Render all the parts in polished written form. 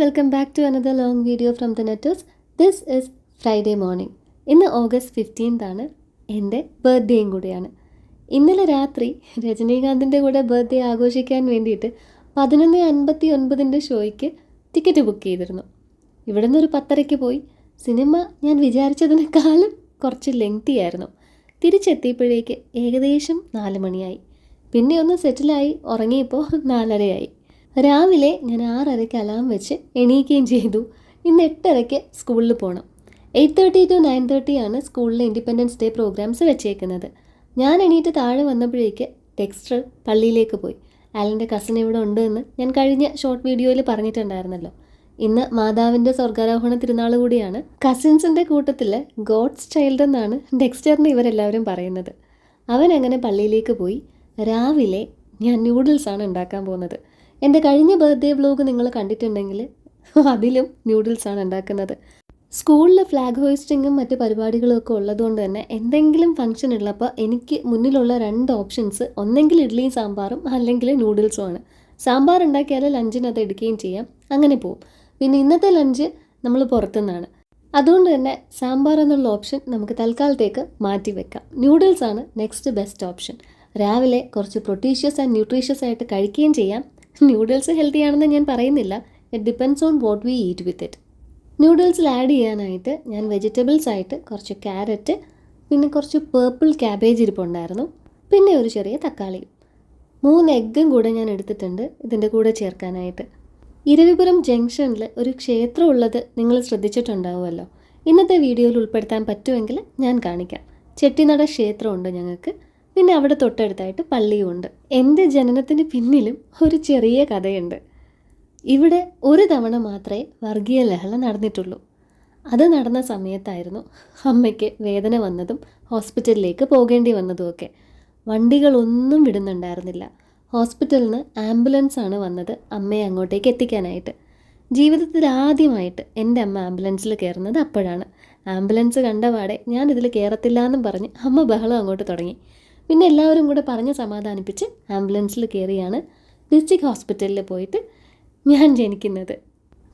welcome back to another long video from the Netters. This is Friday morning. ഇന്ന് August 15th ആണ്. എൻ്റെ ബർത്ത്ഡേയും കൂടിയാണ്. ഇന്നലെ രാത്രി രജനീകാന്തിൻ്റെ കൂടെ ബർത്ത്ഡേ ആഘോഷിക്കാൻ വേണ്ടിയിട്ട് 11:59 ഷോയ്ക്ക് ടിക്കറ്റ് ബുക്ക് ചെയ്തിരുന്നു. ഇവിടെ നിന്ന് ഒരു 10:30 പോയി. സിനിമ ഞാൻ വിചാരിച്ചതിനേക്കാളും കുറച്ച് ലെങ്തി ആയിരുന്നു. തിരിച്ചെത്തിയപ്പോഴേക്ക് ഏകദേശം 4 മണിയായി. പിന്നെ ഒന്ന് സെറ്റിലായി ഉറങ്ങിയപ്പോൾ 4:30 രാവിലെ ഞാൻ 6:30 അലാം വെച്ച് എണീക്കുകയും ചെയ്തു. ഇന്ന് 8:30 സ്കൂളിൽ പോകണം. 8:30 to 9:30 ആണ് സ്കൂളിലെ ഇൻഡിപെൻഡൻസ് ഡേ പ്രോഗ്രാംസ് വെച്ചേക്കുന്നത്. ഞാൻ എണീറ്റ് താഴെ വന്നപ്പോഴേക്ക് ഡെക്സ്റ്റർ പള്ളിയിലേക്ക് പോയി. ആലിൻ്റെ കസിൻ ഇവിടെ ഉണ്ട് എന്ന് ഞാൻ കഴിഞ്ഞ ഷോർട്ട് വീഡിയോയിൽ പറഞ്ഞിട്ടുണ്ടായിരുന്നല്ലോ. ഇന്ന് മാതാവിൻ്റെ സ്വർഗാരോഹണ തിരുനാൾ കൂടിയാണ്. കസിൻസിൻ്റെ കൂട്ടത്തിൽ ഗോഡ്സ് ചൈൽഡ് എന്നാണ് ഡെക്സ്റ്ററിന് ഇവരെല്ലാവരും പറയുന്നത്. അവൻ അങ്ങനെ പള്ളിയിലേക്ക് പോയി. രാവിലെ ഞാൻ നൂഡിൽസാണ് ഉണ്ടാക്കാൻ പോകുന്നത്. എൻ്റെ കഴിഞ്ഞ ബർത്ത്ഡേ വ്ലോഗ് നിങ്ങൾ കണ്ടിട്ടുണ്ടെങ്കിൽ അതിലും നൂഡിൽസാണ് ഉണ്ടാക്കുന്നത്. സ്കൂളിൽ ഫ്ലാഗ് ഹോയിസ്റ്റിങ്ങും മറ്റ് പരിപാടികളും ഒക്കെ ഉള്ളതുകൊണ്ട് തന്നെ എന്തെങ്കിലും ഫംഗ്ഷൻ ഉള്ളപ്പോൾ എനിക്ക് മുന്നിലുള്ള 2 ഓപ്ഷൻസ് ഒന്നെങ്കിൽ ഇഡ്ഡലിയും സാമ്പാറും അല്ലെങ്കിൽ നൂഡിൽസുമാണ്. സാമ്പാർ ഉണ്ടാക്കിയാൽ ലഞ്ചിന് അത് എടുക്കുകയും ചെയ്യാം, അങ്ങനെ പോവും. പിന്നെ ഇന്നത്തെ ലഞ്ച് നമ്മൾ പുറത്തുനിന്നാണ്. അതുകൊണ്ട് തന്നെ സാമ്പാർ എന്നുള്ള ഓപ്ഷൻ നമുക്ക് തൽക്കാലത്തേക്ക് മാറ്റി വെക്കാം. നൂഡിൽസാണ് നെക്സ്റ്റ് ബെസ്റ്റ് ഓപ്ഷൻ. രാവിലെ കുറച്ച് പ്രൊട്ടീഷ്യസ് ആൻഡ് ന്യൂട്രീഷ്യസ് ആയിട്ട് കഴിക്കുകയും ചെയ്യാം. നൂഡിൽസ് ഹെൽത്തി ആണെന്ന് ഞാൻ പറയുന്നില്ല. It depends on what we eat with it. നൂഡിൽസിൽ ആഡ് ചെയ്യാനായിട്ട് ഞാൻ വെജിറ്റബിൾസ് ആയിട്ട് കുറച്ച് ക്യാരറ്റ്, പിന്നെ കുറച്ച് പേർപ്പിൾ ക്യാബേജ് ഇരിപ്പുണ്ടായിരുന്നു, പിന്നെ ഒരു ചെറിയ തക്കാളിയും 3 എഗ്ഗും കൂടെ ഞാൻ എടുത്തിട്ടുണ്ട് ഇതിൻ്റെ കൂടെ ചേർക്കാനായിട്ട്. ഇരവിപുരം ജംഗ്ഷനിൽ ഒരു ക്ഷേത്രം ഉള്ളത് നിങ്ങൾ ശ്രദ്ധിച്ചിട്ടുണ്ടാവുമല്ലോ. ഇന്നത്തെ വീഡിയോയിൽ ഉൾപ്പെടുത്താൻ പറ്റുമെങ്കിൽ ഞാൻ കാണിക്കാം. ചെട്ടിനട ക്ഷേത്രമുണ്ട് ഞങ്ങൾക്ക്. പിന്നെ അവിടെ തൊട്ടടുത്തായിട്ട് പള്ളിയും ഉണ്ട്. എൻ്റെ ജനനത്തിന് പിന്നിലും ഒരു ചെറിയ കഥയുണ്ട്. ഇവിടെ ഒരു തവണ മാത്രമേ വർഗീയ ലഹള നടന്നിട്ടുള്ളൂ. അത് നടന്ന സമയത്തായിരുന്നു അമ്മയ്ക്ക് വേദന വന്നതും ഹോസ്പിറ്റലിലേക്ക് പോകേണ്ടി വന്നതുമൊക്കെ. വണ്ടികളൊന്നും വിടുന്നുണ്ടായിരുന്നില്ല. ഹോസ്പിറ്റലിൽ നിന്ന് ആംബുലൻസാണ് വന്നത് അമ്മയെ അങ്ങോട്ടേക്ക് എത്തിക്കാനായിട്ട്. ജീവിതത്തിൽ ആദ്യമായിട്ട് എൻ്റെ അമ്മ ആംബുലൻസിൽ കയറുന്നത് അപ്പോഴാണ്. ആംബുലൻസ് കണ്ടപാടെ ഞാനിതിൽ കയറത്തില്ല എന്നും പറഞ്ഞ് അമ്മ ബഹളം അങ്ങോട്ട് തുടങ്ങി. പിന്നെ എല്ലാവരും കൂടെ പറഞ്ഞ് സമാധാനിപ്പിച്ച് ആംബുലൻസിൽ കയറിയാണ് ഡിസ്ട്രിക്ട് ഹോസ്പിറ്റലിൽ പോയിട്ട് ഞാൻ ജനിക്കുന്നത്.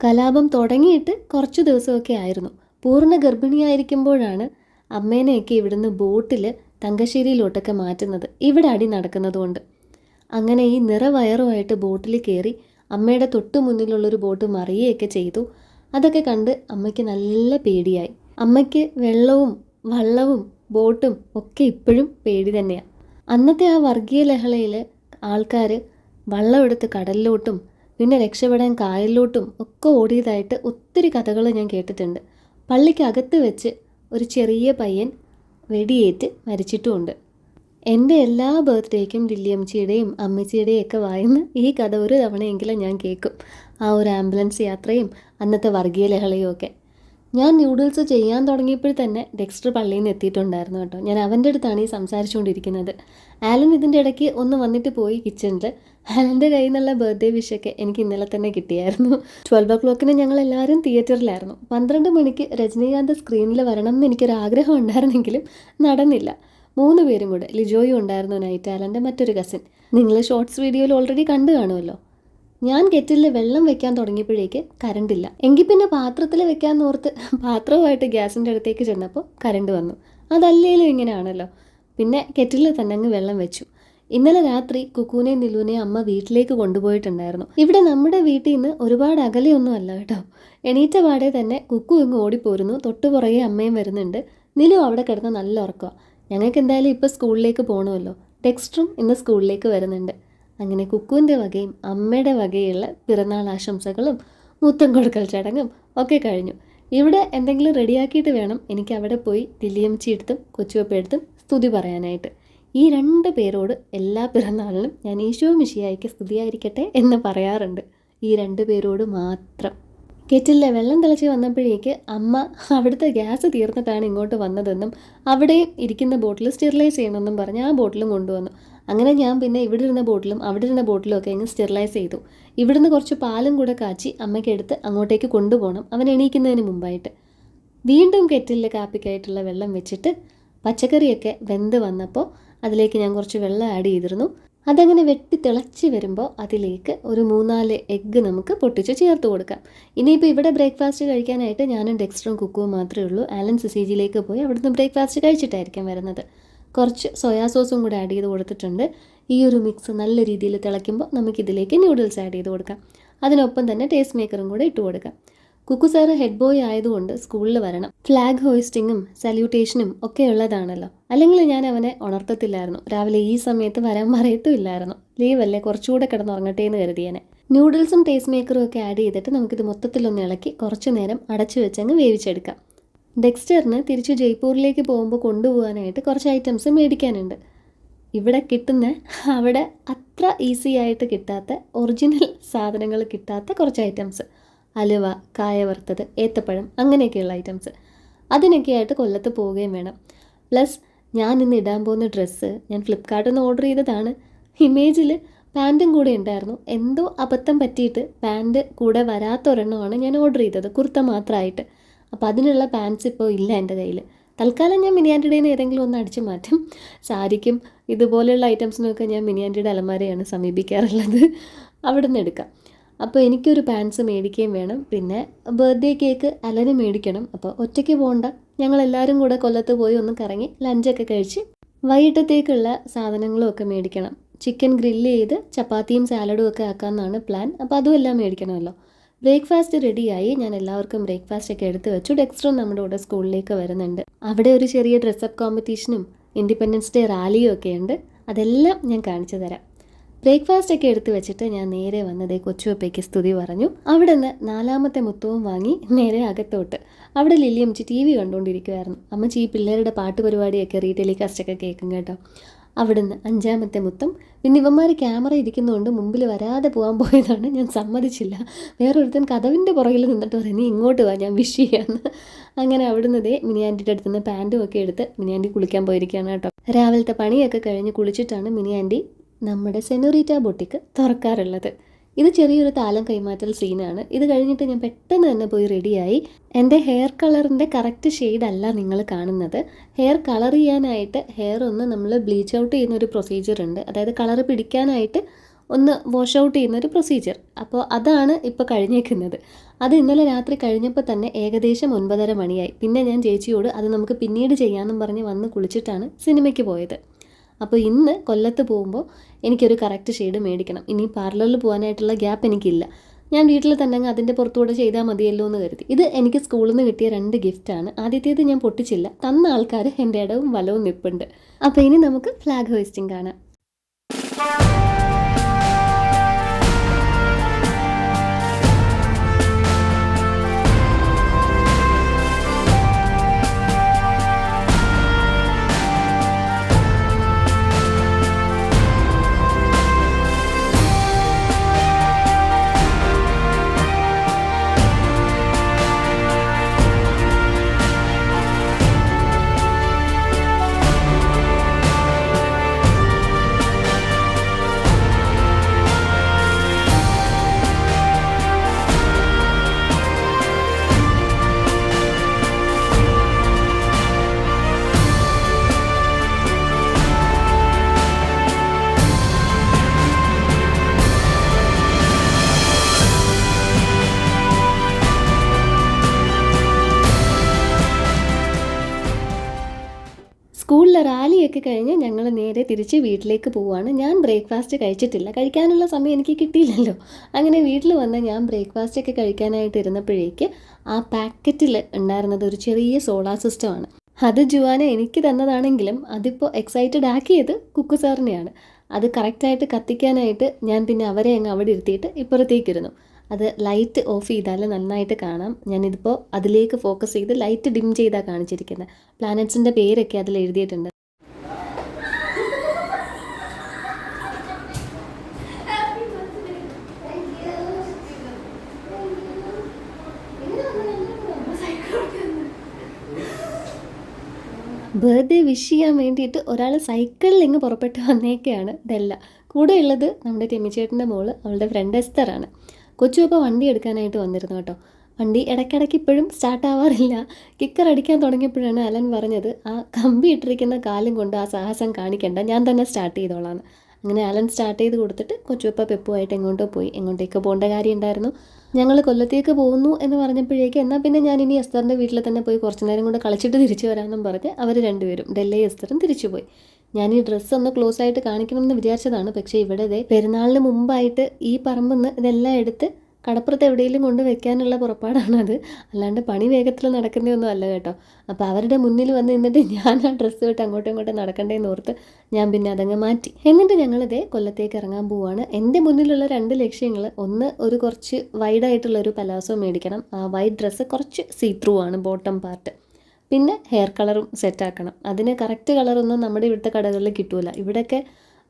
കലാപം തുടങ്ങിയിട്ട് കുറച്ച് ദിവസമൊക്കെ ആയിരുന്നു. പൂർണ്ണ ഗർഭിണിയായിരിക്കുമ്പോഴാണ് അമ്മേനെയൊക്കെ ഇവിടുന്ന് ബോട്ടിൽ തങ്കശ്ശേരിയിലോട്ടൊക്കെ മാറ്റുന്നത്, ഇവിടെ അടി നടക്കുന്നതുകൊണ്ട്. അങ്ങനെ ഈ നിറവയറുമായിട്ട് ബോട്ടിൽ കയറി അമ്മയുടെ തൊട്ട് മുന്നിലുള്ളൊരു ബോട്ട് മറിയുകയൊക്കെ ചെയ്തു. അതൊക്കെ കണ്ട് അമ്മയ്ക്ക് നല്ല പേടിയായി. അമ്മയ്ക്ക് വെള്ളവും വള്ളവും ബോട്ടും ഒക്കെ ഇപ്പോഴും പേടി തന്നെയാണ്. അന്നത്തെ ആ വർഗീയ ലഹളയിൽ ആൾക്കാർ വള്ളമെടുത്ത് കടലിലോട്ടും പിന്നെ രക്ഷപ്പെടാൻ കായലിലോട്ടും ഒക്കെ ഓടിയതായിട്ട് ഒത്തിരി കഥകൾ ഞാൻ കേട്ടിട്ടുണ്ട്. പള്ളിക്കകത്ത് വെച്ച് ഒരു ചെറിയ പയ്യൻ വെടിയേറ്റ് മരിച്ചിട്ടുമുണ്ട്. എൻ്റെ എല്ലാ ബർത്ത്ഡേക്കും ലില്ലിയമ്മച്ചിയുടെയും അമ്മച്ചിയുടെയും ഒക്കെ വായിന്ന് ഈ കഥ ഒരു തവണയെങ്കിലും ഞാൻ കേൾക്കും. ആ ഒരു ആംബുലൻസ് യാത്രയും അന്നത്തെ വർഗീയ ലഹളയും ഒക്കെ. ഞാൻ നൂഡിൽസ് ചെയ്യാൻ തുടങ്ങിയപ്പോൾ തന്നെ ഡെക്സ്റ്റർ പള്ളിയിൽ നിന്ന് എത്തിയിട്ടുണ്ടായിരുന്നു കേട്ടോ. ഞാൻ അവൻ്റെ അടുത്താണ് ഈ സംസാരിച്ചുകൊണ്ടിരിക്കുന്നത്. ആലൻ ഇതിൻ്റെ ഇടയ്ക്ക് ഒന്ന് വന്നിട്ട് പോയി കിച്ചണിൽ. ആലൻ്റെ കയ്യിൽ നിന്നുള്ള ബർത്ത്ഡേ വിഷൊക്കെ എനിക്ക് ഇന്നലെ തന്നെ കിട്ടിയായിരുന്നു. 12 o'clock ഞങ്ങളെല്ലാവരും തിയേറ്ററിലായിരുന്നു. 12 മണിക്ക് രജനീകാന്ത് സ്ക്രീനിൽ വരണം എന്ന് എനിക്കൊരാഗ്രഹം ഉണ്ടായിരുന്നെങ്കിലും നടന്നില്ല. 3 പേരും കൂടെ, ലിജോയും ഉണ്ടായിരുന്നു നൈറ്റ്, ആലൻ്റെ മറ്റൊരു കസിൻ. നിങ്ങൾ ഷോർട്സ് വീഡിയോയിൽ ഓൾറെഡി കണ്ടു കാണുമല്ലോ. ഞാൻ കെറ്റിലിൽ വെള്ളം വെക്കാൻ തുടങ്ങിയപ്പോഴേക്ക് കറണ്ടില്ല. എങ്കിൽ പിന്നെ പാത്രത്തിൽ വെക്കാൻ ഓർത്ത് പാത്രവുമായിട്ട് ഗ്യാസിൻ്റെ അടുത്തേക്ക് ചെന്നപ്പോൾ കറണ്ട് വന്നു. അതല്ലേലും ഇങ്ങനെയാണല്ലോ. പിന്നെ കെറ്റിലിൽ തന്നെ അങ്ങ് വെള്ളം വെച്ചു. ഇന്നലെ രാത്രി കുക്കുവിനെയും നിലുവിനെയും അമ്മ വീട്ടിലേക്ക് കൊണ്ടുപോയിട്ടുണ്ടായിരുന്നു. ഇവിടെ നമ്മുടെ വീട്ടിൽ നിന്ന് ഒരുപാട് അകലെയൊന്നും അല്ല കേട്ടോ. എണീറ്റ പാടെ തന്നെ കുക്കു ഇങ്ങ് ഓടിപ്പോരുന്നു. തൊട്ട് പുറകെ അമ്മയും വരുന്നുണ്ട്. നിലു അവിടെ കിടന്ന് നല്ല ഉറക്കമാണ്. ഞങ്ങൾക്ക് എന്തായാലും ഇപ്പോൾ സ്കൂളിലേക്ക് പോകണമല്ലോ. ഡെക്സ്റ്ററും ഇന്ന് സ്കൂളിലേക്ക് വരുന്നുണ്ട്. അങ്ങനെ കുക്കുവിൻ്റെ വകയും അമ്മയുടെ വകയുള്ള പിറന്നാൾ ആശംസകളും മുത്തം കൊടുക്കൽ ചടങ്ങും ഒക്കെ കഴിഞ്ഞു. ഇവിടെ എന്തെങ്കിലും റെഡിയാക്കിയിട്ട് വേണം എനിക്ക് അവിടെ പോയി ലില്ലിയമ്മച്ചി എടുത്തും കൊച്ചുവപ്പ എടുത്തും സ്തുതി പറയാനായിട്ട്. ഈ 2 പേരോട് എല്ലാ പിറന്നാളിനും ഞാൻ ഈശോ മിശിഹായ്ക്ക് സ്തുതിയായിരിക്കട്ടെ എന്ന് പറയാറുണ്ട്. ഈ 2 പേരോട് മാത്രം. കെറ്റിലെ വെള്ളം തിളച്ച് വന്നപ്പോഴേക്ക് അമ്മ അവിടുത്തെ ഗ്യാസ് തീർന്നിട്ടാണ് ഇങ്ങോട്ട് വന്നതെന്നും അവിടെയും ഇരിക്കുന്ന ബോട്ടിൽ സ്റ്റെറിലൈസ് ചെയ്യണമെന്നും പറഞ്ഞ് ആ ബോട്ടിലും കൊണ്ടുവന്നു. അങ്ങനെ ഞാൻ പിന്നെ ഇവിടെ ഇരുന്ന ബോട്ടിലും അവിടെ ഇരുന്ന ബോട്ടിലും ഒക്കെ അങ്ങ് സ്റ്റെറിലൈസ് ചെയ്തു. ഇവിടുന്ന് കുറച്ച് പാലും കൂടെ കാച്ചി അമ്മയ്ക്ക് എടുത്ത് അങ്ങോട്ടേക്ക് കൊണ്ടുപോകണം അവൻ എണീക്കുന്നതിന് മുമ്പായിട്ട്. വീണ്ടും കെറ്റിലിൽ കാപ്പിക്കായിട്ടുള്ള വെള്ളം വെച്ചിട്ട് പച്ചക്കറിയൊക്കെ വെന്ത് വന്നപ്പോൾ അതിലേക്ക് ഞാൻ കുറച്ച് വെള്ളം ആഡ് ചെയ്തിരുന്നു. അതങ്ങനെ വെട്ടി തിളച്ച് വരുമ്പോൾ അതിലേക്ക് ഒരു 3-4 എഗ്ഗ് നമുക്ക് പൊട്ടിച്ച് ചേർത്ത് കൊടുക്കാം. ഇനിയിപ്പോൾ ഇവിടെ ബ്രേക്ക്ഫാസ്റ്റ് കഴിക്കാനായിട്ട് ഞാനും ഡെക്സ്റ്ററും കുക്കുവും മാത്രമേ ഉള്ളൂ. ആലൻ സിസിജിയിലേക്ക് പോയി അവിടുന്ന് ബ്രേക്ക്ഫാസ്റ്റ് കഴിച്ചിട്ടായിരിക്കും വരുന്നത്. കുറച്ച് സോയാ സോസും കൂടെ ആഡ് ചെയ്ത് കൊടുത്തിട്ടുണ്ട്. ഈ ഒരു മിക്സ് നല്ല രീതിയിൽ തിളയ്ക്കുമ്പോൾ നമുക്കിതിലേക്ക് ന്യൂഡിൽസ് ആഡ് ചെയ്ത് കൊടുക്കാം. അതിനൊപ്പം തന്നെ ടേസ്റ്റ് മേക്കറും കൂടെ ഇട്ട് കൊടുക്കാം. കുക്കു സാറ് ഹെഡ് ബോയ് ആയതുകൊണ്ട് സ്കൂളിൽ വരണം. ഫ്ലാഗ് ഹോയിസ്റ്റിങ്ങും സല്യൂട്ടേഷനും ഒക്കെ ഉള്ളതാണല്ലോ. അല്ലെങ്കിൽ ഞാൻ അവനെ ഉണർത്തത്തില്ലായിരുന്നു. രാവിലെ ഈ സമയത്ത് വരാൻ പറയത്തും ഇല്ലായിരുന്നു. ലീവല്ലേ, കുറച്ചുകൂടെ കിടന്നുറങ്ങട്ടെ എന്ന് കരുതിയേനെ. ന്യൂഡിൽസും ടേസ്റ്റ് മേക്കറും ഒക്കെ ആഡ് ചെയ്തിട്ട് നമുക്കിത് മൊത്തത്തിലൊന്ന് ഇളക്കി കുറച്ച് നേരം അടച്ചു വെച്ചങ്ങ് വേവിച്ചെടുക്കാം. ഡെക്സ്റ്ററിന് തിരിച്ച് ജയ്പൂരിലേക്ക് പോകുമ്പോൾ കൊണ്ടുപോകാനായിട്ട് കുറച്ച് ഐറ്റംസ് മേടിക്കാനുണ്ട്. ഇവിടെ കിട്ടുന്ന അവിടെ അത്ര ഈസി ആയിട്ട് കിട്ടാത്ത ഒറിജിനൽ സാധനങ്ങൾ കിട്ടാത്ത കുറച്ച് ഐറ്റംസ്, അലുവ, കായ വറുത്തത്, ഏത്തപ്പഴം, അങ്ങനെയൊക്കെയുള്ള ഐറ്റംസ്. അതിനൊക്കെ ആയിട്ട് കൊല്ലത്ത് പോവുകയും വേണം. പ്ലസ് ഞാൻ ഇന്ന് ഇടാൻ പോകുന്ന ഡ്രസ്സ് ഞാൻ ഫ്ലിപ്കാർട്ടിൽ നിന്ന് ഓർഡർ ചെയ്തതാണ്. ഇമേജിൽ പാൻറ്റും കൂടെ ഉണ്ടായിരുന്നു. എന്തോ അബദ്ധം പറ്റിയിട്ട് പാൻറ്റ് കൂടെ വരാത്തൊരെണ്ണമാണ് ഞാൻ ഓർഡർ ചെയ്തത്, കുർത്ത മാത്രമായിട്ട്. അപ്പോൾ അതിനുള്ള പാൻറ്റ്സ് ഇപ്പോൾ ഇല്ല എൻ്റെ കയ്യിൽ. തൽക്കാലം ഞാൻ മിനിയാൻറ്റിയുടെ ഏതെങ്കിലും ഒന്ന് അടിച്ചു മാറ്റും. സാരിക്കും ഇതുപോലെയുള്ള ഐറ്റംസിനൊക്കെ ഞാൻ മിനിയാൻറ്റിയുടെ അലമാരയാണ് സമീപിക്കാറുള്ളത്. അവിടെ നിന്ന് എടുക്കാം. അപ്പോൾ എനിക്കൊരു പാൻറ്റ്സ് മേടിക്കുകയും വേണം. പിന്നെ ബർത്ത്ഡേ കേക്ക് അലന് മേടിക്കണം. അപ്പോൾ ഒറ്റയ്ക്ക് പോകണ്ട, ഞങ്ങളെല്ലാവരും കൂടെ കൊല്ലത്ത് പോയി ഒന്ന് കറങ്ങി ലഞ്ചൊക്കെ കഴിച്ച് വൈകിട്ടത്തേക്കുള്ള സാധനങ്ങളും ഒക്കെ മേടിക്കണം. ചിക്കൻ ഗ്രില്ല് ചെയ്ത് ചപ്പാത്തിയും സാലഡും ഒക്കെ ആക്കാമെന്നാണ് പ്ലാൻ. അപ്പോൾ അതും എല്ലാം മേടിക്കണമല്ലോ. ബ്രേക്ക്ഫാസ്റ്റ് റെഡിയായി. ഞാൻ എല്ലാവർക്കും ബ്രേക്ക്ഫാസ്റ്റ് ഒക്കെ എടുത്ത് വെച്ചു. ഡെക്സ്റ്ററും നമ്മുടെ കൂടെ സ്കൂളിലേക്ക് വരുന്നുണ്ട്. അവിടെ ഒരു ചെറിയ ഡ്രസ്സപ്പ് കോമ്പറ്റീഷനും ഇൻഡിപെൻഡൻസ് ഡേ റാലിയും ഒക്കെ ഉണ്ട്. അതെല്ലാം ഞാൻ കാണിച്ചു തരാം. ബ്രേക്ക്ഫാസ്റ്റ് ഒക്കെ എടുത്ത് വെച്ചിട്ട് ഞാൻ നേരെ വന്നത് കൊച്ചുവപ്പയ്ക്ക് സ്തുതി പറഞ്ഞു. അവിടെ നിന്ന് 4ാമത്തെ മുത്തവും വാങ്ങി നേരെ അകത്തോട്ട്. അവിടെ ലില്ലിയമ്മച്ചി TV കണ്ടുകൊണ്ടിരിക്കുമായിരുന്നു. അമ്മച്ചി ഈ പിള്ളേരുടെ പാട്ട് പരിപാടിയൊക്കെ റീടെലികാസ്റ്റൊക്കെ കേൾക്കും കേട്ടോ. അവിടുന്ന് 5ാമത്തെ മുത്തം. പിന്നെ ഇവന്മാർ ക്യാമറ ഇരിക്കുന്നതുകൊണ്ട് മുമ്പിൽ വരാതെ പോകാൻ പോയതാണ്. ഞാൻ സമ്മതിച്ചില്ല. വേറൊരുത്തൻ കതവിൻ്റെ പുറകിൽ നിന്നിട്ട് പറയും, നീ ഇങ്ങോട്ട് വാ, ഞാൻ വിഷ് ചെയ്യാമെന്ന്. അങ്ങനെ അവിടുന്ന് മിനിയാൻറ്റിയുടെ അടുത്ത് നിന്ന് പാൻറ്റും ഒക്കെ എടുത്ത് മിനിയാൻറ്റി കുളിക്കാൻ പോയിരിക്കുകയാണ് കേട്ടോ. രാവിലത്തെ പണിയൊക്കെ കഴിഞ്ഞ് കുളിച്ചിട്ടാണ് മിനിയാൻറ്റി നമ്മുടെ സെനോറിറ്റ ബൊട്ടിക്ക് തുറക്കാറുള്ളത്. ഇത് ചെറിയൊരു താലം കൈമാറ്റൽ സീനാണ്. ഇത് കഴിഞ്ഞിട്ട് ഞാൻ പെട്ടെന്ന് തന്നെ പോയി റെഡിയായി. എൻ്റെ ഹെയർ കളറിൻ്റെ കറക്റ്റ് ഷെയ്ഡല്ല നിങ്ങൾ കാണുന്നത്. ഹെയർ കളർ ചെയ്യാനായിട്ട് ഹെയർ ഒന്ന് നമ്മൾ ബ്ലീച്ച് ഔട്ട് ചെയ്യുന്നൊരു പ്രൊസീജിയർ ഉണ്ട്. അതായത് കളർ പിടിക്കാനായിട്ട് ഒന്ന് വാഷ് ഔട്ട് ചെയ്യുന്നൊരു പ്രൊസീജിയർ. അപ്പോൾ അതാണ് ഇപ്പോൾ കഴിഞ്ഞേക്കുന്നത്. അത് ഇന്നലെ രാത്രി കഴിഞ്ഞപ്പോൾ തന്നെ ഏകദേശം 9:30 മണിയായി. പിന്നെ ഞാൻ ചേച്ചിയോട് അത് നമുക്ക് പിന്നീട് ചെയ്യാമെന്നും പറഞ്ഞ് വന്ന് കുളിച്ചിട്ടാണ് സിനിമയ്ക്ക് പോയത്. അപ്പോൾ ഇന്ന് കൊല്ലത്ത് പോകുമ്പോൾ എനിക്കൊരു കറക്റ്റ് ഷെയ്ഡ് മേടിക്കണം. ഇനി പാർലറിൽ പോകാനായിട്ടുള്ള ഗ്യാപ്പ് എനിക്കില്ല. ഞാൻ വീട്ടിൽ തന്നെ അതിൻ്റെ പുറത്തുകൂടെ ചെയ്താൽ മതിയല്ലോ എന്ന് കരുതി. ഇത് എനിക്ക് സ്കൂളിൽ നിന്ന് കിട്ടിയ 2 ഗിഫ്റ്റാണ്. ആദ്യത്തേത് ഞാൻ പൊട്ടിച്ചില്ല. തന്ന ആൾക്കാർ എൻ്റെ ഇടവും വലവും നിൽപ്പുണ്ട്. അപ്പോൾ ഇനി നമുക്ക് ഫ്ലാഗ് ഹോയിസ്റ്റിംഗ് കാണാം. സ്കൂളിലെ റാലിയൊക്കെ കഴിഞ്ഞ് ഞങ്ങൾ നേരെ തിരിച്ച് വീട്ടിലേക്ക് പോവുകയാണ്. ഞാൻ ബ്രേക്ക്ഫാസ്റ്റ് കഴിച്ചിട്ടില്ല. കഴിക്കാനുള്ള സമയം എനിക്ക് കിട്ടിയില്ലല്ലോ. അങ്ങനെ വീട്ടിൽ വന്ന് ഞാൻ ബ്രേക്ക്ഫാസ്റ്റൊക്കെ കഴിക്കാനായിട്ട് ഇരുന്നപ്പോഴേക്ക് ആ പാക്കറ്റിൽ ഉണ്ടായിരുന്നത് ഒരു ചെറിയ സോളാർ സിസ്റ്റമാണ്. അത് ജുവാന എനിക്ക് തന്നതാണെങ്കിലും അതിപ്പോൾ എക്സൈറ്റഡ് ആക്കിയത് കുക്കു സാറിനെയാണ്. അത് കറക്റ്റായിട്ട് കത്തിക്കാനായിട്ട് ഞാൻ പിന്നെ അവരെ അങ്ങ് അവിടെ ഇരുത്തിയിട്ട് ഇപ്പുറത്തേക്കിരുന്നു. അത് ലൈറ്റ് ഓഫ് ചെയ്താൽ നന്നായിട്ട് കാണാം. ഞാനിതിപ്പോൾ അതിലേക്ക് ഫോക്കസ് ചെയ്ത് ലൈറ്റ് ഡിം ചെയ്താണ് കാണിച്ചിരിക്കുന്നത്. പ്ലാനറ്റ്സിൻ്റെ പേരൊക്കെ അതിൽ എഴുതിയിട്ടുണ്ട്. ബർത്ത്ഡേ വിഷ് ചെയ്യാൻ വേണ്ടിയിട്ട് ഒരാൾ സൈക്കിളിൽ ഇങ്ങ് പുറപ്പെട്ട് വന്നേക്കെയാണ് ഡെല്ല. കൂടെ ഉള്ളത് നമ്മുടെ ടെമിച്ചേട്ടൻ്റെ മോള്, അവളുടെ ഫ്രണ്ട് എസ്തറാണ്. കൊച്ചു അപ്പോൾ വണ്ടി എടുക്കാനായിട്ട് വന്നിരുന്നു കേട്ടോ. വണ്ടി ഇടയ്ക്കിടയ്ക്ക് ഇപ്പോഴും സ്റ്റാർട്ട് ആവാറില്ല. കിക്കർ അടിക്കാൻ തുടങ്ങിയപ്പോഴാണ് അലൻ പറഞ്ഞത്, ആ കമ്പി ഇട്ടിരിക്കുന്ന കാലും കൊണ്ട് ആ സാഹസം കാണിക്കേണ്ട, ഞാൻ തന്നെ സ്റ്റാർട്ട് ചെയ്തോളാന്ന്. അങ്ങനെ ആലൻ സ്റ്റാർട്ട് ചെയ്ത് കൊടുത്തിട്ട് കൊച്ചുപ്പ പെപ്പുമായിട്ട് എങ്ങോട്ടോ പോയി. എങ്ങോട്ടേക്ക് പോകേണ്ട കാര്യം ഉണ്ടായിരുന്നു. ഞങ്ങൾ കൊല്ലത്തേക്ക് പോകുന്നു എന്ന് പറഞ്ഞപ്പോഴേക്ക് എന്നാൽ പിന്നെ ഞാൻ ഇനി എസ്തറിൻ്റെ വീട്ടിൽ തന്നെ പോയി കുറച്ച് നേരം കൊണ്ട് കളിച്ചിട്ട് തിരിച്ചു വരാമെന്നും പറഞ്ഞ് അവർ രണ്ടുപേരും ഡെല്ലയും എസ്തറും തിരിച്ചു പോയി. ഞാൻ ഈ ഡ്രസ്സ് ഒന്ന് ക്ലോസ് ആയിട്ട് കാണിക്കണമെന്ന് വിചാരിച്ചതാണ്. പക്ഷേ ഇവിടെ പെരുന്നാളിന് മുമ്പായിട്ട് ഈ പറമ്പിൽ നിന്ന് ഇതെല്ലാം എടുത്ത് കടപ്പുറത്ത് എവിടെയെങ്കിലും കൊണ്ട് വെക്കാനുള്ള പുറപ്പാടാണത്. അല്ലാണ്ട് പണി വേഗത്തിൽ നടക്കുന്നതൊന്നും അല്ല കേട്ടോ. അപ്പോൾ അവരുടെ മുന്നിൽ വന്ന് നിന്നിട്ട് ഞാൻ ആ ഡ്രസ്സ് വിട്ട് അങ്ങോട്ടും ഇങ്ങോട്ടും നടക്കണ്ടേന്ന് ഓർത്ത് ഞാൻ പിന്നെ അതങ്ങ് മാറ്റി. എന്നിട്ട് ഞങ്ങളിതേ കൊല്ലത്തേക്ക് ഇറങ്ങാൻ പോവുകയാണ്. എൻ്റെ മുന്നിലുള്ള 2 ലക്ഷ്യങ്ങൾ, ഒന്ന് ഒരു കുറച്ച് വൈഡായിട്ടുള്ളൊരു പലാസോ മേടിക്കണം. ആ വൈറ്റ് ഡ്രസ്സ് കുറച്ച് സീ ത്രൂ ആണ് ബോട്ടം പാർട്ട്. പിന്നെ ഹെയർ കളറും സെറ്റാക്കണം. അതിന് കറക്റ്റ് കളറൊന്നും നമ്മുടെ ഇവിടുത്തെ കടകളിൽ കിട്ടൂല. ഇവിടെയൊക്കെ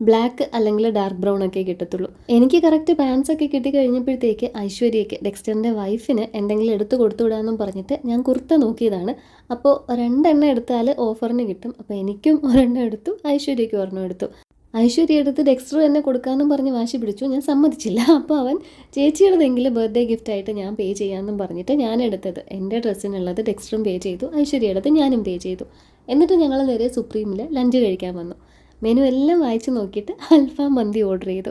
ബ്ലാക്ക് അല്ലെങ്കിൽ ഡാർക്ക് ബ്രൗൺ ഒക്കെ കിട്ടത്തുള്ളൂ. എനിക്ക് കറക്റ്റ് പാൻസ് ഒക്കെ കിട്ടിക്കഴിഞ്ഞപ്പോഴത്തേക്ക് ഐശ്വര്യയ്ക്ക്, ഡെക്സ്റ്ററിൻ്റെ വൈഫിന് എന്തെങ്കിലും എടുത്ത് കൊടുത്തു വിടാമെന്നും പറഞ്ഞിട്ട് ഞാൻ കുർത്ത നോക്കിയതാണ്. അപ്പോൾ 2 എണ്ണം എടുത്താൽ ഓഫറിന് കിട്ടും. അപ്പോൾ എനിക്കും ഒരെണ്ണം എടുത്തു, ഐശ്വര്യയ്ക്കും ഒരെണ്ണം എടുത്തു. ഐശ്വര്യ എടുത്ത് ഡെക്സ്റ്റർ തന്നെ കൊടുക്കാമെന്നും പറഞ്ഞ് വാശി പിടിച്ചു. ഞാൻ സമ്മതിച്ചില്ല. അപ്പോൾ അവൻ ചേച്ചിയുടേതെങ്കിലും ബർത്ത്ഡേ ഗിഫ്റ്റായിട്ട് ഞാൻ പേ ചെയ്യാമെന്നും പറഞ്ഞിട്ട് ഞാൻ എടുത്തത് എൻ്റെ ഡ്രസ്സിനുള്ളത് ഡെക്സ്റ്ററും പേ ചെയ്തു, ഐശ്വര്യ എടുത്ത് ഞാനും പേ ചെയ്തു. എന്നിട്ട് ഞങ്ങൾ നേരെ സുപ്രീമിൽ ലഞ്ച് കഴിക്കാൻ വന്നു. മെനു എല്ലാം വായിച്ച് നോക്കിയിട്ട് അൽഫാം മന്തി ഓർഡർ ചെയ്തു.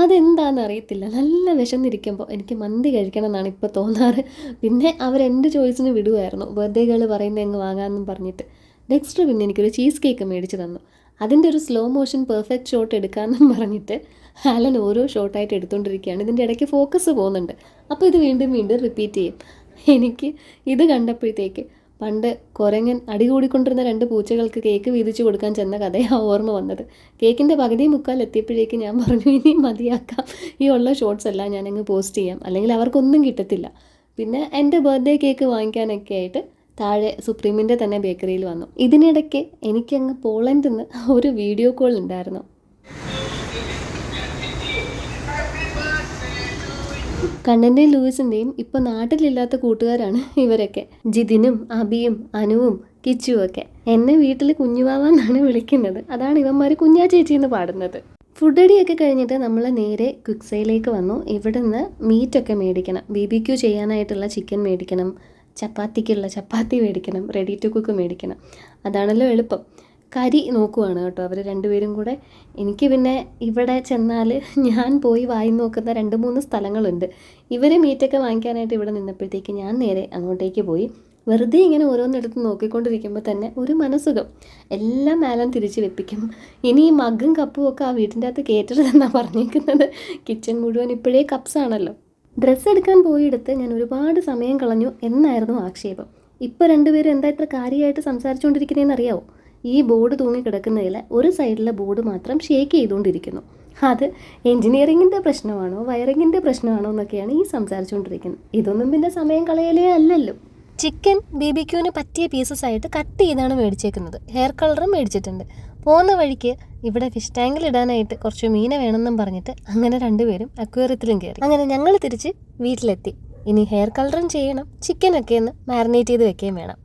അതെന്താണെന്ന് അറിയത്തില്ല, നല്ല വിശന്നിരിക്കുമ്പോൾ എനിക്ക് മന്തി കഴിക്കണം എന്നാണ് ഇപ്പോൾ തോന്നാറ്. പിന്നെ അവരെൻ്റെ ചോയ്സിന് വിടുമായിരുന്നു, ബർത്ത്ഡേ ഗേൾ പറയുന്നത് എങ്ങ് വാങ്ങാമെന്നും പറഞ്ഞിട്ട്. ഡെക്സ്റ്റർ പിന്നെ എനിക്കൊരു ചീസ് കേക്ക് മേടിച്ച് തന്നു. അതിൻ്റെ ഒരു സ്ലോ മോഷൻ പെർഫെക്റ്റ് ഷോട്ട് എടുക്കാമെന്നും പറഞ്ഞിട്ട് ആലൻ ഓരോ ഷോട്ടായിട്ട് എടുത്തുകൊണ്ടിരിക്കുകയാണ്. ഇതിൻ്റെ ഇടയ്ക്ക് ഫോക്കസ് പോകുന്നുണ്ട്. അപ്പോൾ ഇത് വീണ്ടും വീണ്ടും റിപ്പീറ്റ് ചെയ്യും. എനിക്ക് ഇത് കണ്ടപ്പോഴത്തേക്ക് പണ്ട് കുരങ്ങൻ അടികൂടിക്കൊണ്ടിരുന്ന 2 പൂച്ചകൾക്ക് കേക്ക് വീതിച്ചു കൊടുക്കാൻ ചെന്ന കഥയാണ് ഓർമ്മ വന്നത്. കേക്കിൻ്റെ പകുതി മുക്കാൽ എത്തിയപ്പോഴേക്ക് ഞാൻ പറഞ്ഞു, ഇനി മതിയാക്കാം, ഈ ഉള്ള ഷോർട്സ് എല്ലാം ഞാനങ്ങ് പോസ്റ്റ് ചെയ്യാം, അല്ലെങ്കിൽ അവർക്കൊന്നും കിട്ടത്തില്ല. പിന്നെ എൻ്റെ ബർത്ത്ഡേ കേക്ക് വാങ്ങിക്കാനൊക്കെ ആയിട്ട് താഴെ സുപ്രീമിൻ്റെ തന്നെ ബേക്കറിയിൽ വന്നു. ഇതിനിടയ്ക്ക് എനിക്കങ്ങ് പോളണ്ടിൽ നിന്ന് ഒരു വീഡിയോ കോൾ ഉണ്ടായിരുന്നു. കണ്ണൻ്റെയും ലൂയിസിൻ്റെയും ഇപ്പോൾ നാട്ടിലില്ലാത്ത കൂട്ടുകാരാണ് ഇവരൊക്കെ. ജിതിനും അബിയും അനുവും കിച്ചുവും ഒക്കെ. എന്നെ വീട്ടിൽ കുഞ്ഞുവാവാന്നാണ് വിളിക്കുന്നത്. അതാണ് ഇവന്മാർ കുഞ്ഞാ ചേച്ചി എന്ന് പാടുന്നത്. ഫുഡ് അടിയൊക്കെ കഴിഞ്ഞിട്ട് നമ്മൾ നേരെ ക്വിക്സയിലേക്ക് വന്നു. ഇവിടെ നിന്ന് മീറ്റൊക്കെ മേടിക്കണം. BBQ ചെയ്യാനായിട്ടുള്ള ചിക്കൻ മേടിക്കണം, ചപ്പാത്തിക്കുള്ള ചപ്പാത്തി മേടിക്കണം, റെഡി ടു കുക്ക് മേടിക്കണം. അതാണല്ലോ എളുപ്പം. കരി നോക്കുവാണ് കേട്ടോ അവർ രണ്ടുപേരും കൂടെ. എനിക്ക് പിന്നെ ഇവിടെ ചെന്നാൽ ഞാൻ പോയി വായി നോക്കുന്ന 2-3 സ്ഥലങ്ങളുണ്ട്. ഇവർ മീറ്റൊക്കെ വാങ്ങിക്കാനായിട്ട് ഇവിടെ നിന്നപ്പോഴത്തേക്ക് ഞാൻ നേരെ അങ്ങോട്ടേക്ക് പോയി. വെറുതെ ഇങ്ങനെ ഓരോന്നെടുത്ത് നോക്കിക്കൊണ്ടിരിക്കുമ്പോൾ തന്നെ ഒരു മനസ്സുഖം. എല്ലാം മേലം തിരിച്ച് വെപ്പിക്കും. ഇനി ഈ മഗ്ഗും കപ്പും ഒക്കെ ആ വീട്ടിൻ്റെ അകത്ത് കയറ്റരുതെന്നാണ് പറഞ്ഞേക്കുന്നത്. കിച്ചൺ മുഴുവൻ ഇപ്പോഴേ കപ്സാണല്ലോ. ഡ്രസ്സ് എടുക്കാൻ പോയിടത്ത് ഞാൻ ഒരുപാട് സമയം കളഞ്ഞു എന്നായിരുന്നു ആക്ഷേപം. ഇപ്പോൾ രണ്ടുപേരും എന്താ ഇത്ര കാര്യമായിട്ട് സംസാരിച്ചുകൊണ്ടിരിക്കുന്നതെന്ന് അറിയാവോ? ഈ ബോർഡ് തൂങ്ങി കിടക്കുന്നതിൽ ഒരു സൈഡിലെ ബോർഡ് മാത്രം ഷേക്ക് ചെയ്തുകൊണ്ടിരിക്കുന്നു. അത് എൻജിനീയറിങ്ങിൻ്റെ പ്രശ്നമാണോ വയറിങ്ങിൻ്റെ പ്രശ്നമാണോ എന്നൊക്കെയാണ് ഈ സംസാരിച്ചുകൊണ്ടിരിക്കുന്നത്. ഇതൊന്നും പിന്നെ സമയം കളയലേ അല്ലല്ലോ. ചിക്കൻ BBQന് പറ്റിയ പീസസ് ആയിട്ട് കട്ട് ചെയ്താണ് മേടിച്ചേക്കുന്നത്. ഹെയർ കളറും മേടിച്ചിട്ടുണ്ട്. പോകുന്ന വഴിക്ക് ഇവിടെ ഫിഷ് ടാങ്കിൽ ഇടാനായിട്ട് കുറച്ച് മീനെ വേണമെന്നും പറഞ്ഞിട്ട് അങ്ങനെ രണ്ടുപേരും അക്വേറിയത്തിലും കയറി. അങ്ങനെ ഞങ്ങൾ തിരിച്ച് വീട്ടിലെത്തി. ഇനി ഹെയർ കളറും ചെയ്യണം, ചിക്കനൊക്കെ ഒന്ന് മാരിനേറ്റ് ചെയ്ത് വെക്കുകയും വേണം.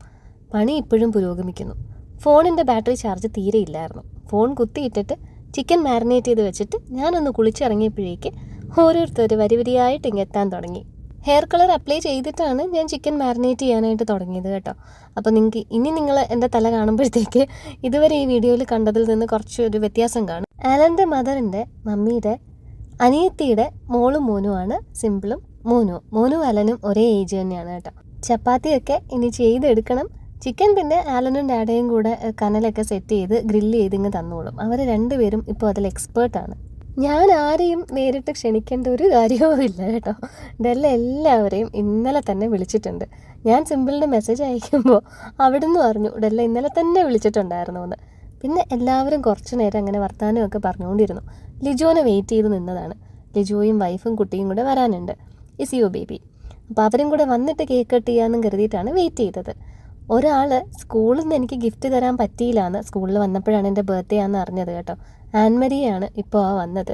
പണി ഇപ്പോഴും പുരോഗമിക്കുന്നു. ഫോണിൻ്റെ ബാറ്ററി ചാർജ് തീരെ ഇല്ലായിരുന്നു. ഫോൺ കുത്തിയിട്ടിട്ട് ചിക്കൻ മാരിനേറ്റ് ചെയ്ത് വെച്ചിട്ട് ഞാനൊന്ന് കുളിച്ചിറങ്ങിയപ്പോഴേക്ക് ഓരോരുത്തർ വരിവരിയായിട്ട് ഇങ്ങെത്താൻ തുടങ്ങി. ഹെയർ കളർ അപ്ലൈ ചെയ്തിട്ടാണ് ഞാൻ ചിക്കൻ മാരിനേറ്റ് ചെയ്യാനായിട്ട് തുടങ്ങിയത് കേട്ടോ. അപ്പോൾ നിങ്ങൾ എൻ്റെ തല കാണുമ്പോഴത്തേക്ക് ഇതുവരെ ഈ വീഡിയോയിൽ കണ്ടതിൽ നിന്ന് കുറച്ചൊരു വ്യത്യാസം കാണും. ആലൻ്റെ മദറിൻ്റെ മമ്മിയുടെ അനിയത്തിയുടെ മോളും മോനുമാണ് സിമ്പിളും മോനും ആലനും ഒരേ ഏജ് തന്നെയാണ് കേട്ടോ. ചപ്പാത്തിയൊക്കെ ഇനി ചെയ്തെടുക്കണം. ചിക്കൻ പിന്നെ ആലനും ഡാഡയും കൂടെ കനലൊക്കെ സെറ്റ് ചെയ്ത് ഗ്രില്ല് ചെയ്ത് ഇങ്ങ് തന്നോളും. അവർ രണ്ടുപേരും ഇപ്പോൾ അതിൽ എക്സ്പേർട്ടാണ്. ഞാൻ ആരെയും നേരിട്ട് ക്ഷണിക്കേണ്ട ഒരു കാര്യവും ഇല്ല കേട്ടോ. ഇതെല്ലാം എല്ലാവരെയും ഇന്നലെ തന്നെ വിളിച്ചിട്ടുണ്ട്. ഞാൻ സിമ്പിളിന് മെസ്സേജ് അയക്കുമ്പോൾ അവിടുന്ന് പറഞ്ഞു ഡെല്ല ഇന്നലെ തന്നെ വിളിച്ചിട്ടുണ്ടായിരുന്നു എന്ന്. പിന്നെ എല്ലാവരും കുറച്ച് നേരം അങ്ങനെ വർത്തമാനമൊക്കെ പറഞ്ഞുകൊണ്ടിരുന്നു. ലിജോനെ വെയിറ്റ് ചെയ്ത് നിന്നതാണ്. ലിജോയും വൈഫും കുട്ടിയും കൂടെ വരാനുണ്ട്, ഇസിയോ ബേബി. അപ്പോൾ അവരും കൂടെ വന്നിട്ട് കേക്ക് കട്ട് ചെയ്യാമെന്നും കരുതിയിട്ടാണ് വെയിറ്റ് ചെയ്തത്. ഒരാൾ സ്കൂളിൽ നിന്ന് എനിക്ക് ഗിഫ്റ്റ് തരാൻ പറ്റിയില്ല എന്ന് സ്കൂളിൽ വന്നപ്പോഴാണ് എൻ്റെ ബർത്ത്ഡേ ആണെന്ന് അറിഞ്ഞത് കേട്ടോ. ആൻമരിയാണ് ഇപ്പോൾ വന്നത്.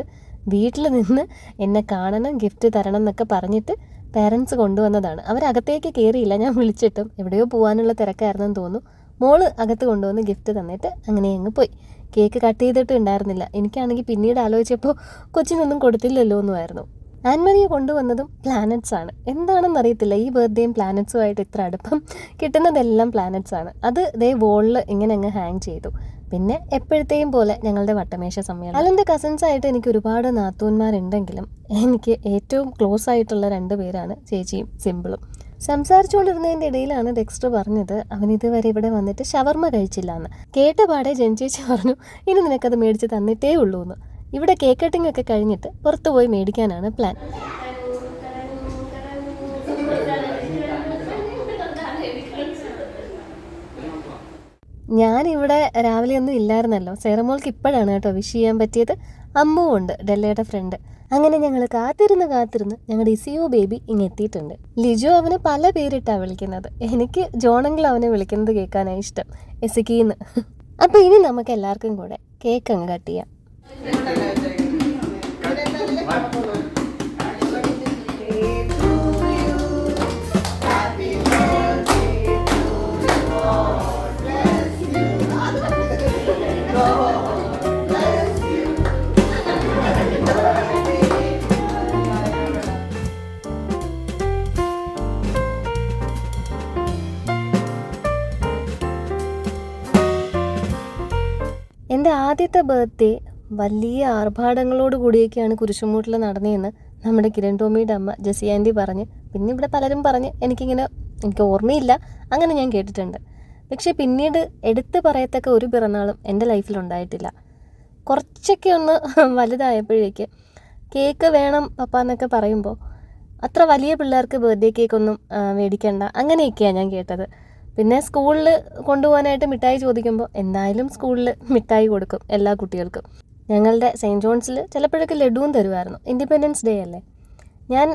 വീട്ടിൽ നിന്ന് എന്നെ കാണണം, ഗിഫ്റ്റ് തരണം എന്നൊക്കെ പറഞ്ഞിട്ട് പേരൻസ് കൊണ്ടുവന്നതാണ്. അവരകത്തേക്ക് കയറിയില്ല, ഞാൻ വിളിച്ചിട്ടും. എവിടെയോ പോകാനുള്ള തിരക്കായിരുന്നെന്ന് തോന്നുന്നു. മോള് അകത്ത് കൊണ്ടുവന്ന് ഗിഫ്റ്റ് തന്നിട്ട് അങ്ങനെ അങ്ങ് പോയി. കേക്ക് കട്ട് ചെയ്തിട്ട് ഉണ്ടായിരുന്നില്ല. എനിക്കാണെങ്കിൽ പിന്നീട് ആലോചിച്ചപ്പോൾ കൊച്ചിനൊന്നും കൊടുത്തില്ലല്ലോ എന്നുമായിരുന്നു. ആൻമരിയെ കൊണ്ടുവന്നതും പ്ലാനറ്റ്സ് ആണ്. എന്താണെന്ന് അറിയത്തില്ല, ഈ ബർത്ത്ഡേയും പ്ലാനറ്റ്സുമായിട്ട് ഇത്ര അടുപ്പം. കിട്ടുന്നതെല്ലാം പ്ലാനറ്റ്സ് ആണ്. അത് ദേ വോളിൽ ഇങ്ങനെ അങ്ങ് ഹാങ് ചെയ്തു. പിന്നെ എപ്പോഴത്തെയും പോലെ ഞങ്ങളുടെ വട്ടമേശ സമ്മേളനം. അല്ലെൻ്റെ കസിൻസായിട്ട് എനിക്ക് ഒരുപാട് നാത്തൂന്മാരുണ്ടെങ്കിലും എനിക്ക് ഏറ്റവും ക്ലോസ് ആയിട്ടുള്ള 2 പേരാണ് ചേച്ചിയും സിമ്പിളും. സംസാരിച്ചുകൊണ്ടിരുന്നതിൻ്റെ ഇടയിലാണ് ഡെക്സ്റ്റർ പറഞ്ഞത് അവൻ ഇതുവരെ ഇവിടെ വന്നിട്ട് ഷവർമ്മ കഴിച്ചില്ല എന്ന്. കേട്ട പാടെ ചേച്ചി പറഞ്ഞു ഇനി നിനക്കത് മേടിച്ച് തന്നിട്ടേ ഉള്ളൂ എന്ന്. ഇവിടെ കേക്ക് കട്ടിംഗ് ഒക്കെ കഴിഞ്ഞിട്ട് പുറത്തു പോയി മേടിക്കാനാണ് പ്ലാൻ. ഞാനിവിടെ രാവിലെ ഒന്നും ഇല്ലായിരുന്നല്ലോ. സേറമോൾക്ക് ഇപ്പോഴാണ് കേട്ടോ വിഷ് ചെയ്യാൻ പറ്റിയത്. അമ്മുവും ഉണ്ട്, ഡെല്ലയുടെ ഫ്രണ്ട്. അങ്ങനെ ഞങ്ങൾ കാത്തിരുന്ന് ഞങ്ങളുടെ ഇസിയോ ബേബി ഇങ്ങെത്തിയിട്ടുണ്ട്. ലിജോ അവന് പല പേരിട്ടാണ് വിളിക്കുന്നത്. എനിക്ക് ജോണെങ്കിലും അവനെ വിളിക്കുന്നത് കേൾക്കാനാണ് ഇഷ്ടം, എസിക്കീന്ന്. അപ്പോൾ ഇനി നമുക്ക് എല്ലാവർക്കും കൂടെ കേക്ക് അങ്ങ് കട്ട് ചെയ്യാം. എൻ്റെ ആദ്യത്തെ ബർത്ത്ഡേ വലിയ ആർഭാടങ്ങളോട് കൂടിയൊക്കെയാണ് കുരിശുമൂട്ടിൽ നടന്നതെന്ന് നമ്മുടെ കിരൺ ടോമിയുടെ അമ്മ ജെസി ആൻറ്റി പറഞ്ഞ്, പിന്നെ ഇവിടെ പലരും പറഞ്ഞ് എനിക്ക് ഓർമ്മയില്ല, അങ്ങനെ ഞാൻ കേട്ടിട്ടുണ്ട്. പക്ഷേ പിന്നീട് എടുത്ത് പറയത്തക്ക ഒരു പിറന്നാളും എൻ്റെ ലൈഫിലുണ്ടായിട്ടില്ല. കുറച്ചൊക്കെ ഒന്ന് വലുതായപ്പോഴേക്ക് കേക്ക് വേണം പപ്പ എന്നൊക്കെ പറയുമ്പോൾ അത്ര വലിയ പിള്ളേർക്ക് ബർത്ത്ഡേ കേക്കൊന്നും മേടിക്കണ്ട അങ്ങനെയൊക്കെയാണ് ഞാൻ കേട്ടത്. പിന്നെ സ്കൂളിൽ കൊണ്ടുപോകാനായിട്ട് മിഠായി ചോദിക്കുമ്പോൾ എന്തായാലും സ്കൂളിൽ മിഠായി കൊടുക്കും എല്ലാ കുട്ടികൾക്കും. ഞങ്ങളുടെ സെയിൻറ്റ് ജോൺസിൽ ചിലപ്പോഴൊക്കെ ലഡുവും തരുമായിരുന്നു. ഇൻഡിപെൻഡൻസ് ഡേ അല്ലേ. ഞാൻ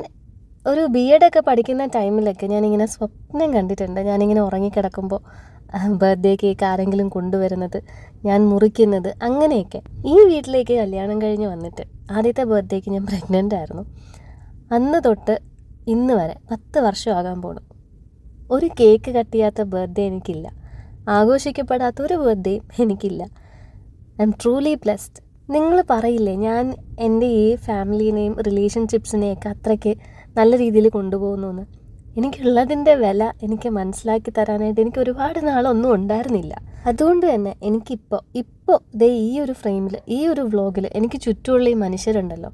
ഒരു BEd ഒക്കെ പഠിക്കുന്ന ടൈമിലൊക്കെ ഞാനിങ്ങനെ സ്വപ്നം കണ്ടിട്ടുണ്ട്. ഞാനിങ്ങനെ ഉറങ്ങിക്കിടക്കുമ്പോൾ ബർത്ത്ഡേ കേക്ക് ആരെങ്കിലും കൊണ്ടുവരുന്നത്, ഞാൻ മുറിക്കുന്നത്, അങ്ങനെയൊക്കെ. ഈ വീട്ടിലേക്ക് കല്യാണം കഴിഞ്ഞ് വന്നിട്ട് ആദ്യത്തെ ബർത്ത്ഡേക്ക് ഞാൻ പ്രഗ്നൻ്റ് ആയിരുന്നു. അന്ന് തൊട്ട് ഇന്ന് വരെ 10 വർഷമാകാൻ പോണു. ഒരു കേക്ക് കട്ട് ചെയ്യാത്ത ബർത്ത്ഡേ എനിക്കില്ല, ആഘോഷിക്കപ്പെടാത്തൊരു ബർത്ത്ഡേയും എനിക്കില്ല. I M truly blessed. നിങ്ങൾ പറയില്ലേ ഞാൻ എൻ്റെ ഈ ഫാമിലീനെയും റിലേഷൻഷിപ്സിനെയൊക്കെ അത്രയ്ക്ക് നല്ല രീതിയിൽ കൊണ്ടുപോകുന്നു എന്ന്. എനിക്കുള്ളതിൻ്റെ വില എനിക്ക് മനസ്സിലാക്കി തരാനായിട്ട് എനിക്ക് ഒരുപാട് നാളൊന്നും ഉണ്ടായിരുന്നില്ല. അതുകൊണ്ട് തന്നെ ഇപ്പോൾ ദേ ഈ ഒരു ഫ്രെയിമിൽ, ഈ ഒരു വ്ളോഗിൽ എനിക്ക് ചുറ്റുമുള്ള ഈ മനുഷ്യരുണ്ടല്ലോ,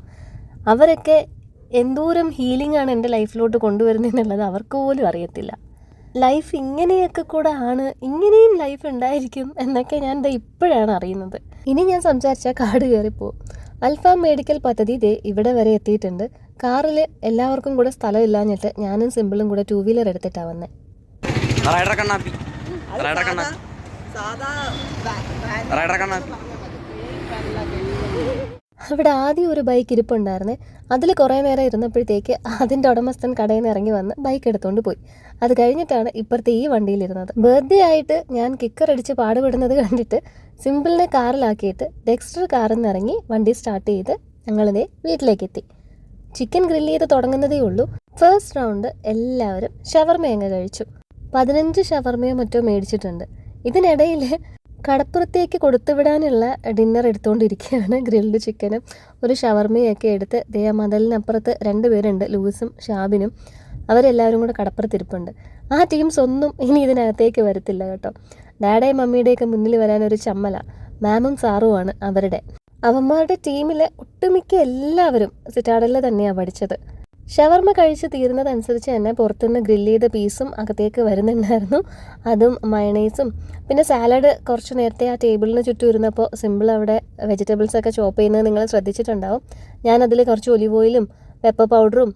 അവരൊക്കെ എന്തോരം ഹീലിംഗ് ആണ് എൻ്റെ ലൈഫിലോട്ട് കൊണ്ടുവരുന്നതെന്നുള്ളത് അവർക്ക് പോലും അറിയത്തില്ല. ലൈഫ് ഇങ്ങനെയൊക്കെ കൂടെ ആണ്, ഇങ്ങനെയും ലൈഫ് ഉണ്ടായിരിക്കും എന്നൊക്കെ ഞാൻ ഇപ്പോഴാണ് അറിയുന്നത്. ഇനി ഞാൻ സംസാരിച്ചാൽ കാട് കയറിപ്പോവും. അൽഫാം മെഡിക്കൽ പദ്ധതി ദേ ഇവിടെ വരെ എത്തിയിട്ടുണ്ട്. കാറിൽ എല്ലാവർക്കും കൂടെ സ്ഥലമില്ലാഞ്ഞിട്ട് ഞാനും സിമ്പിളും കൂടെ 2 വീലർ എടുത്തിട്ടാണ് വന്നത്. അവിടെ ആദ്യം ഒരു ബൈക്ക് ഇരിപ്പുണ്ടായിരുന്നേ. അതിൽ കുറേ നേരം ഇരുന്നപ്പോഴത്തേക്ക് അതിൻ്റെ ഉടമസ്ഥൻ കടയിൽ നിന്ന് ഇറങ്ങി വന്ന് ബൈക്ക് എടുത്തുകൊണ്ട് പോയി. അത് കഴിഞ്ഞിട്ടാണ് ഇപ്പുറത്തെ ഈ വണ്ടിയിലിരുന്നത്. ബർത്ത്ഡേ ആയിട്ട് ഞാൻ കിക്കർ അടിച്ച് പാടുപെടുന്നത് കണ്ടിട്ട് സിമ്പിളിനെ കാറിലാക്കിയിട്ട് ഡെക്സ്റ്റർ കാറിൽ നിന്ന് ഇറങ്ങി വണ്ടി സ്റ്റാർട്ട് ചെയ്ത് ഞങ്ങളിതേ വീട്ടിലേക്കെത്തി. ചിക്കൻ ഗ്രില്ല് ചെയ്ത് തുടങ്ങുന്നതേ ഉള്ളൂ. ഫസ്റ്റ് റൗണ്ട് എല്ലാവരും ഷവർമയങ്ങ് കഴിച്ചു. 15 ഷവർമയോ മറ്റോ മേടിച്ചിട്ടുണ്ട്. ഇതിനിടയിൽ കടപ്പുറത്തേക്ക് കൊടുത്തുവിടാനുള്ള ഡിന്നർ എടുത്തുകൊണ്ടിരിക്കുകയാണ്. ഗ്രിൽഡ് ചിക്കനും ഒരു ഷവർമയൊക്കെ എടുത്ത് ദേ മതിലിനപ്പുറത്ത് 2 പേരുണ്ട്, ലൂയിസും ഷാബിനും. അവരെല്ലാവരും കൂടെ കടപ്പുറത്തിരിപ്പുണ്ട്. ആ ടീംസ് ഒന്നും ഇനി ഇതിനകത്തേക്ക് വരത്തില്ല കേട്ടോ. ഡാഡയും മമ്മിയുടെയൊക്കെ മുന്നിൽ വരാനൊരു ചമ്മല. മാമും സാറുമാണ് അവരുടെ. അവന്മാരുടെ ടീമിലെ ഒട്ടുമിക്ക എല്ലാവരും സിറ്റാഡലിൽ തന്നെയാണ് പഠിച്ചത്. ഷവർമ കഴിച്ച് തീരുന്നതനുസരിച്ച് തന്നെ പുറത്തുനിന്ന് ഗ്രില്ല് ചെയ്ത പീസും അകത്തേക്ക് വരുന്നുണ്ടായിരുന്നു. അതും മയണൈസും പിന്നെ സാലഡ്. കുറച്ച് നേരത്തെ ആ ടേബിളിന് ചുറ്റും ഇരുന്നപ്പോൾ സിമ്പിൾ അവിടെ വെജിറ്റബിൾസൊക്കെ ചോപ്പ് ചെയ്യുന്നത് നിങ്ങൾ ശ്രദ്ധിച്ചിട്ടുണ്ടാവും. ഞാനതിൽ കുറച്ച് ഒലിവ് ഓയിലും പെപ്പർ പൗഡറും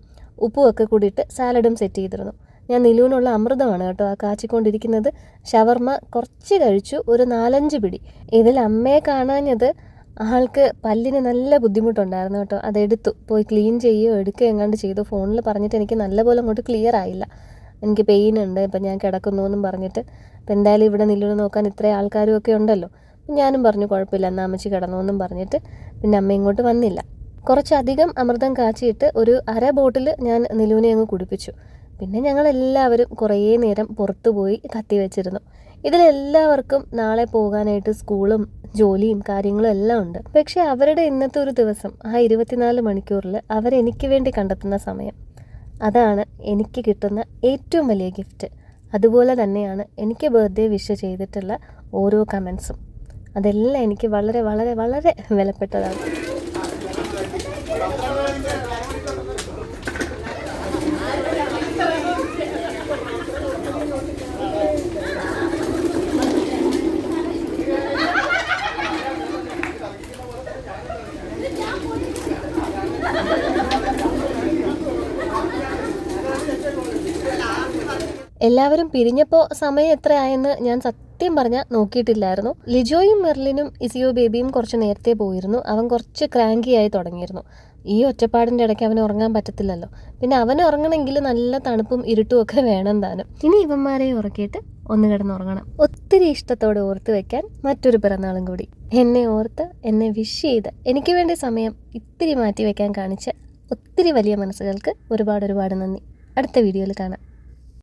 ഉപ്പും ഒക്കെ കൂടിയിട്ട് സാലഡും സെറ്റ് ചെയ്തിരുന്നു. ഞാൻ നിലൂനുള്ള അമൃതമാണ് കേട്ടോ ആ കാച്ചിക്കൊണ്ടിരിക്കുന്നത്. ഷവർമ കുറച്ച് കഴിച്ചു, ഒരു 4-5 പിടി. ഇതിൽ അമ്മയെ കാണാഞ്ഞത് ആൾക്ക് പല്ലിന് നല്ല ബുദ്ധിമുട്ടുണ്ടായിരുന്നു കേട്ടോ. അതെടുത്തു പോയി ക്ലീൻ ചെയ്യുകയോ എടുക്കുകയോ എങ്ങാണ്ട് ചെയ്തു. ഫോണിൽ പറഞ്ഞിട്ട് എനിക്ക് നല്ലപോലെ അങ്ങോട്ട് ക്ലിയർ ആയില്ല. എനിക്ക് പെയിൻ ഉണ്ട്, ഇപ്പം ഞാൻ കിടക്കുന്നു എന്നും പറഞ്ഞിട്ട്. അപ്പം എന്തായാലും ഇവിടെ നിലൂന് നോക്കാൻ ഇത്രയും ആൾക്കാരും ഒക്കെ ഉണ്ടല്ലോ. ഞാനും പറഞ്ഞു കുഴപ്പമില്ല എന്നാൽ അമ്മച്ചി കിടന്നു എന്നും പറഞ്ഞിട്ട് പിന്നെ അമ്മ ഇങ്ങോട്ട് വന്നില്ല. കുറച്ചധികം അമൃതം കാച്ചിയിട്ട് ഒരു 1/2 ബോട്ടിൽ ഞാൻ നിലൂനെ അങ്ങ് കുടിപ്പിച്ചു. പിന്നെ ഞങ്ങളെല്ലാവരും കുറേ നേരം പുറത്തു പോയി കത്തി വെച്ചിരുന്നു. ഇതിലെല്ലാവർക്കും നാളെ പോകാനായിട്ട് സ്കൂളും ജോലിയും കാര്യങ്ങളും എല്ലാം ഉണ്ട്. പക്ഷേ അവരുടെ ഇന്നത്തെ ഒരു ദിവസം, ആ 24 മണിക്കൂറിൽ അവരെനിക്ക് വേണ്ടി കണ്ടെത്തുന്ന സമയം, അതാണ് എനിക്ക് കിട്ടുന്ന ഏറ്റവും വലിയ ഗിഫ്റ്റ്. അതുപോലെ തന്നെയാണ് എനിക്ക് ബർത്ത്ഡേ വിഷ് ചെയ്തിട്ടുള്ള ഓരോ കമൻസും. അതെല്ലാം എനിക്ക് വളരെ വളരെ വളരെ വിലപ്പെട്ടതാണ്. എല്ലാവരും പിരിഞ്ഞപ്പോൾ സമയം എത്രയായെന്ന് ഞാൻ സത്യം പറഞ്ഞാൽ നോക്കിയിട്ടില്ലായിരുന്നു. ലിജോയും മെർലിനും ഇസിയോ ബേബിയും കുറച്ച് നേരത്തെ പോയിരുന്നു. അവൻ കുറച്ച് ക്രാങ്കി ആയി തുടങ്ങിയിരുന്നു. ഈ ഒറ്റപ്പാടിൻ്റെ ഇടയ്ക്ക് അവന് ഉറങ്ങാൻ പറ്റത്തില്ലല്ലോ. പിന്നെ അവന് ഉറങ്ങണമെങ്കിൽ നല്ല തണുപ്പും ഇരുട്ടും ഒക്കെ വേണം താനും. ഇനി ഇവന്മാരെ ഉറക്കിയിട്ട് ഒന്ന് കിടന്നുറങ്ങണം. ഒത്തിരി ഇഷ്ടത്തോടെ ഓർത്ത് വെക്കാൻ മറ്റൊരു പിറന്നാളും കൂടി. എന്നെ ഓർത്ത് എന്നെ വിഷ് ചെയ്ത് എനിക്ക് വേണ്ടി സമയം ഇത്തിരി മാറ്റി വെക്കാൻ കാണിച്ച ഒത്തിരി വലിയ മനസ്സുകൾക്ക് ഒരുപാട് നന്ദി. അടുത്ത വീഡിയോയിൽ കാണാം.